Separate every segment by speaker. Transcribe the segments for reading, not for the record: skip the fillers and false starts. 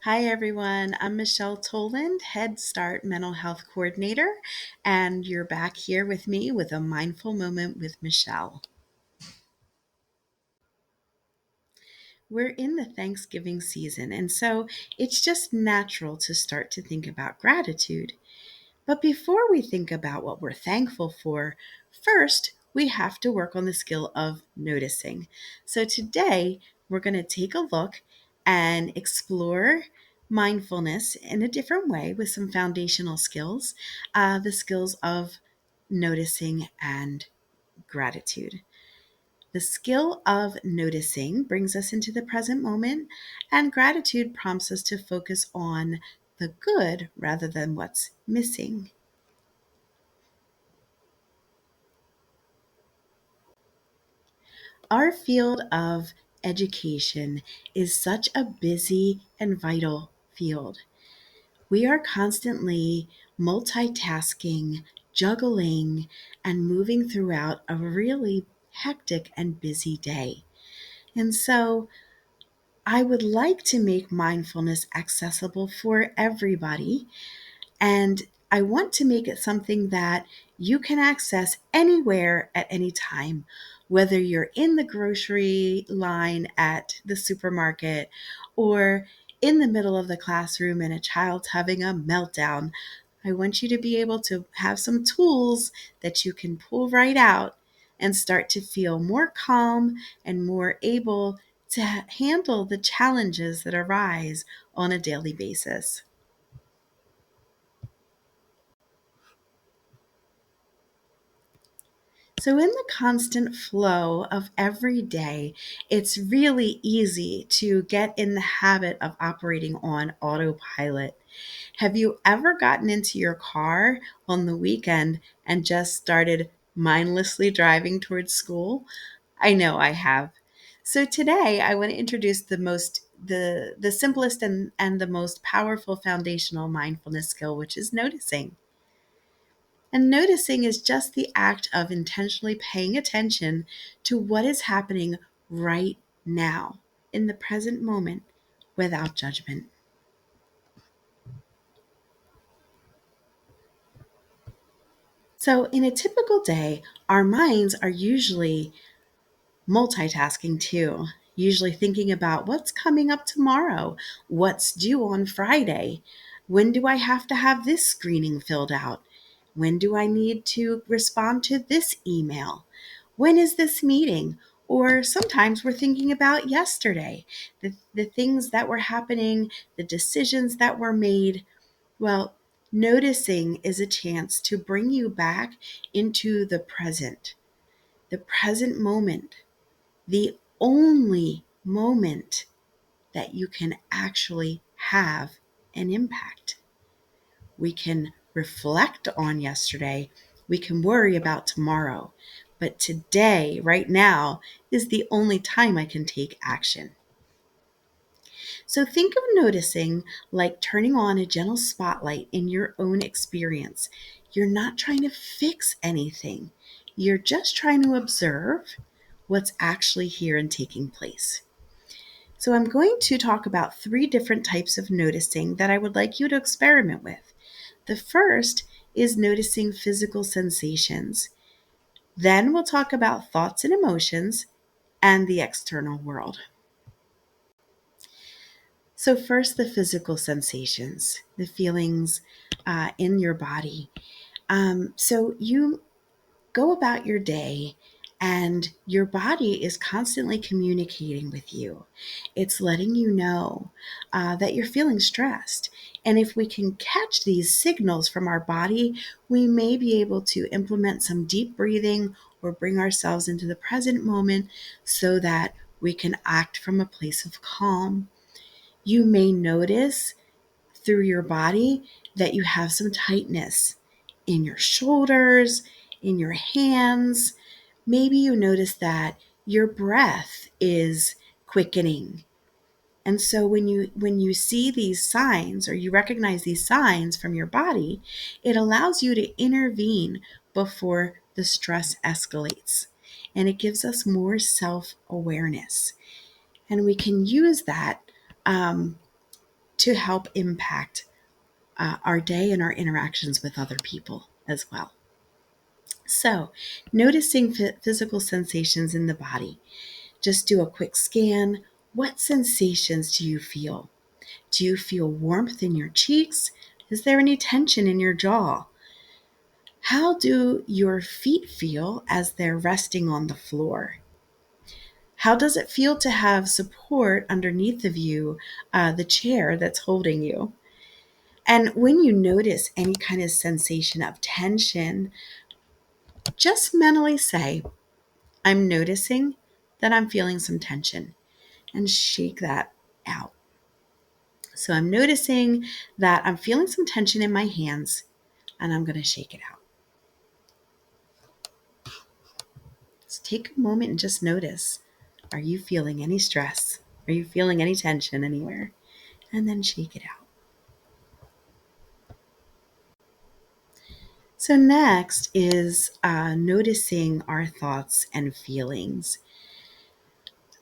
Speaker 1: Hi, everyone. I'm Michelle Toland, Head Start Mental Health Coordinator, and you're back here with me with a mindful moment with Michelle. We're in the Thanksgiving season, and so it's just natural to start to think about gratitude. But before we think about what we're thankful for, first, we have to work on the skill of noticing. So today, we're going to take a look and explore mindfulness in a different way with some foundational skills, the skills of noticing and gratitude. The skill of noticing brings us into the present moment, and gratitude prompts us to focus on the good rather than what's missing. Our field of education is such a busy and vital field. We are constantly multitasking, juggling, and moving throughout a really hectic and busy day. And so I would like to make mindfulness accessible for everybody. And I want to make it something that you can access anywhere at any time, whether you're in the grocery line at the supermarket or in the middle of the classroom and a child's having a meltdown. I want you to be able to have some tools that you can pull right out and start to feel more calm and more able to handle the challenges that arise on a daily basis. So, in the constant flow of every day, it's really easy to get in the habit of operating on autopilot. Have you ever gotten into your car on the weekend and just started mindlessly driving towards school? I know I have. So today I want to introduce the simplest and the most powerful foundational mindfulness skill, which is noticing. And noticing is just the act of intentionally paying attention to what is happening right now, in the present moment, without judgment. So, in a typical day, our minds are usually multitasking too, usually thinking about what's coming up tomorrow, what's due on Friday, when do I have to have this screening filled out, when do I need to respond to this email, when is this meeting, or sometimes we're thinking about yesterday, the things that were happening, the decisions that were made. Well, noticing is a chance to bring you back into the present moment, the only moment that you can actually have an impact. We can reflect on yesterday, we can worry about tomorrow, but today, right now, is the only time I can take action. So think of noticing like turning on a gentle spotlight in your own experience. You're not trying to fix anything, you're just trying to observe what's actually here and taking place. So, I'm going to talk about three different types of noticing that I would like you to experiment with. The first is noticing physical sensations. Then we'll talk about thoughts and emotions and the external world. So, first, the physical sensations, the feelings in your body. So, you go about your day and your body is constantly communicating with you. It's letting you know that you're feeling stressed. And if we can catch these signals from our body, we may be able to implement some deep breathing or bring ourselves into the present moment so that we can act from a place of calm. You may notice through your body that you have some tightness in your shoulders, in your hands. Maybe you notice that your breath is quickening. And so when you see these signs or you recognize these signs from your body, it allows you to intervene before the stress escalates. And it gives us more self-awareness. And we can use that to to help impact our day and our interactions with other people as well. So, noticing physical sensations in the body. Just do a quick scan. What sensations do you feel? Do you feel warmth in your cheeks? Is there any tension in your jaw? How do your feet feel as they're resting on the floor? How does it feel to have support underneath of you, the chair that's holding you? And when you notice any kind of sensation of tension, just mentally say, I'm noticing that I'm feeling some tension, and shake that out. So I'm noticing that I'm feeling some tension in my hands, and I'm going to shake it out. So take a moment and just notice. Are you feeling any stress? Are you feeling any tension anywhere? And then shake it out. So next is noticing our thoughts and feelings.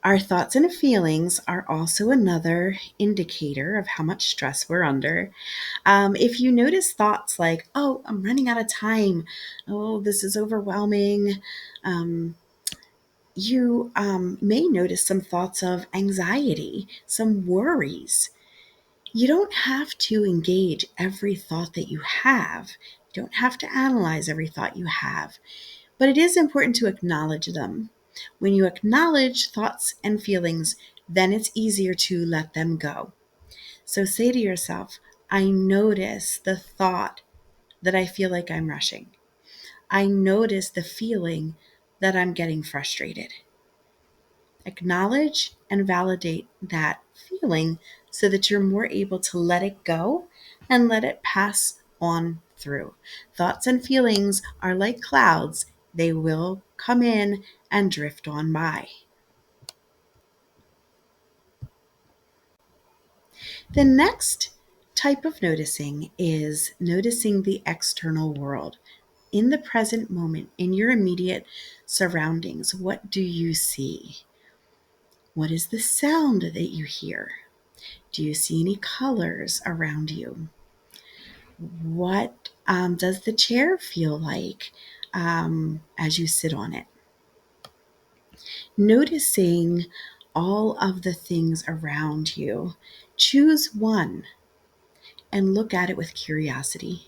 Speaker 1: Our thoughts and feelings are also another indicator of how much stress we're under. If you notice thoughts like, oh, I'm running out of time, oh, this is overwhelming, you may notice some thoughts of anxiety, some worries. You don't have to engage every thought that you have. You don't have to analyze every thought you have, but it is important to acknowledge them. When you acknowledge thoughts and feelings, then it's easier to let them go. So say to yourself, I notice the thought that I feel like I'm rushing. I notice the feeling that I'm getting frustrated. Acknowledge and validate that feeling so that you're more able to let it go and let it pass on through. Thoughts and feelings are like clouds, they will come in and drift on by. The next type of noticing is noticing the external world. In the present moment, in your immediate surroundings, what do you see? What is the sound that you hear? Do you see any colors around you? What does the chair feel like as you sit on it? Noticing all of the things around you, choose one and look at it with curiosity.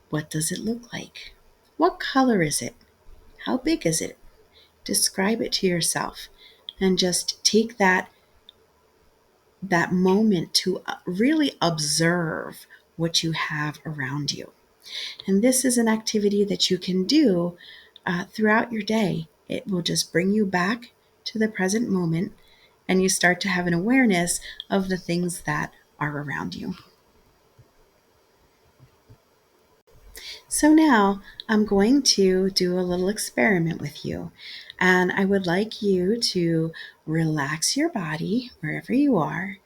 Speaker 1: What does it look like? What color is it? How big is it? Describe it to yourself and just take that moment to really observe what you have around you. And this is an activity that you can do throughout your day. It will just bring you back to the present moment, and you start to have an awareness of the things that are around you. So now I'm going to do a little experiment with you, and I would like you to relax your body wherever you are.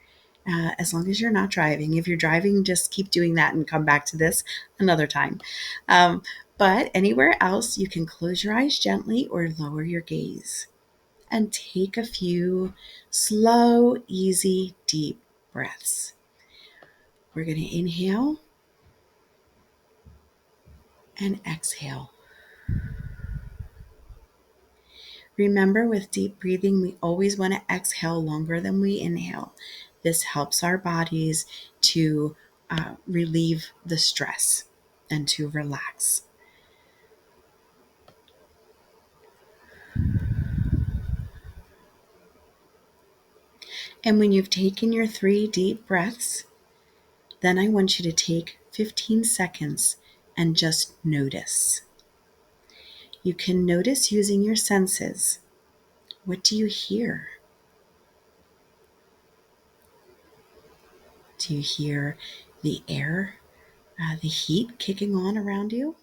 Speaker 1: As long as you're not driving. If you're driving, just keep doing that and come back to this another time. But anywhere else, you can close your eyes gently or lower your gaze and take a few slow, easy, deep breaths. We're going to inhale and exhale. Remember, with deep breathing, we always want to exhale longer than we inhale. This helps our bodies to relieve the stress and to relax. And when you've taken your 3 deep breaths, then I want you to take 15 seconds and just notice. You can notice using your senses. What do you hear? Do you hear the air, the heat kicking on around you?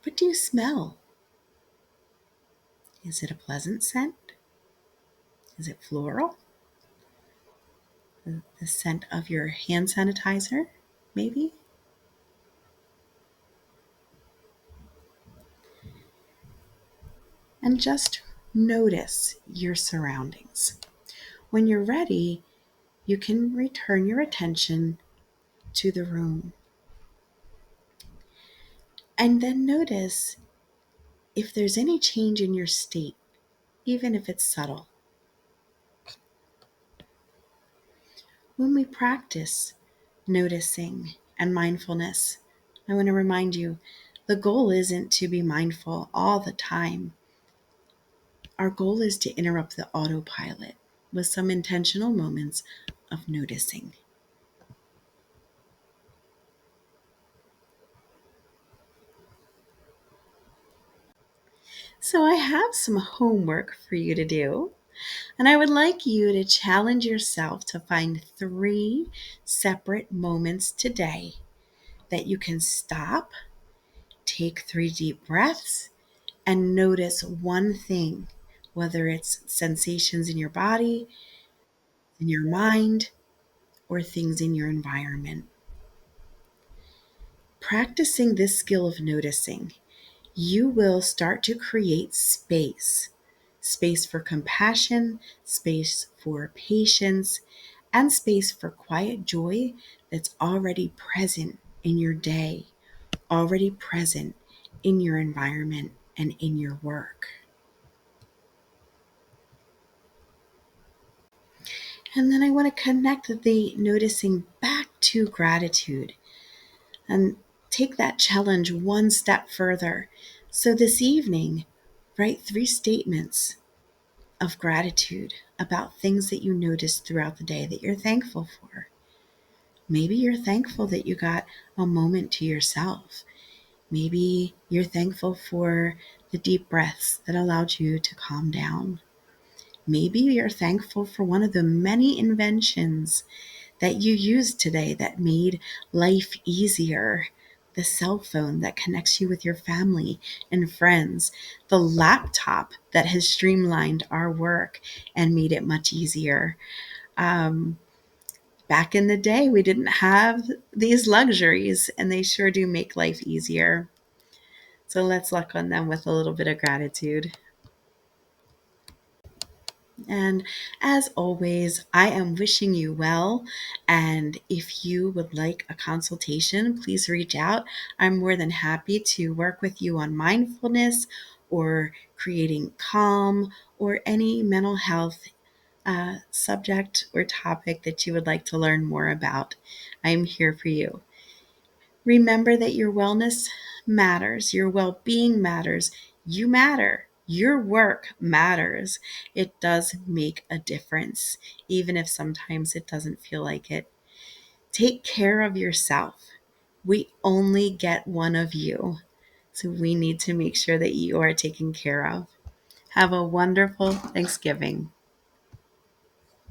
Speaker 1: What do you smell? Is it a pleasant scent? Is it floral? The scent of your hand sanitizer, maybe? And just notice your surroundings. When you're ready, you can return your attention to the room. And then notice if there's any change in your state, even if it's subtle. When we practice noticing and mindfulness, I want to remind you the goal isn't to be mindful all the time. Our goal is to interrupt the autopilot with some intentional moments of noticing. So, I have some homework for you to do, and I would like you to challenge yourself to find 3 separate moments today that you can stop, take 3 deep breaths, and notice one thing, whether it's sensations in your body, in your mind, or things in your environment. Practicing this skill of noticing, you will start to create space for compassion, space for patience, and space for quiet joy that's already present in your day, already present in your environment and in your work. And then I want to connect the noticing back to gratitude and take that challenge one step further. So this evening, write 3 statements of gratitude about things that you noticed throughout the day that you're thankful for. Maybe you're thankful that you got a moment to yourself. Maybe you're thankful for the deep breaths that allowed you to calm down. Maybe you're thankful for one of the many inventions that you used today that made life easier. The cell phone that connects you with your family and friends, the laptop that has streamlined our work and made it much easier. Um, Back in the day, we didn't have these luxuries, and they sure do make life easier. So let's look on them with a little bit of gratitude. And as always, I am wishing you well. And if you would like a consultation, please reach out. I'm more than happy to work with you on mindfulness or creating calm or any mental health subject or topic that you would like to learn more about. I'm here for you. Remember that your wellness matters, your well being matters, you matter, your work matters. It does make a difference, even if sometimes it doesn't feel like it. Take care of yourself. We only get one of you, so we need to make sure that you are taken care of. Have a wonderful Thanksgiving.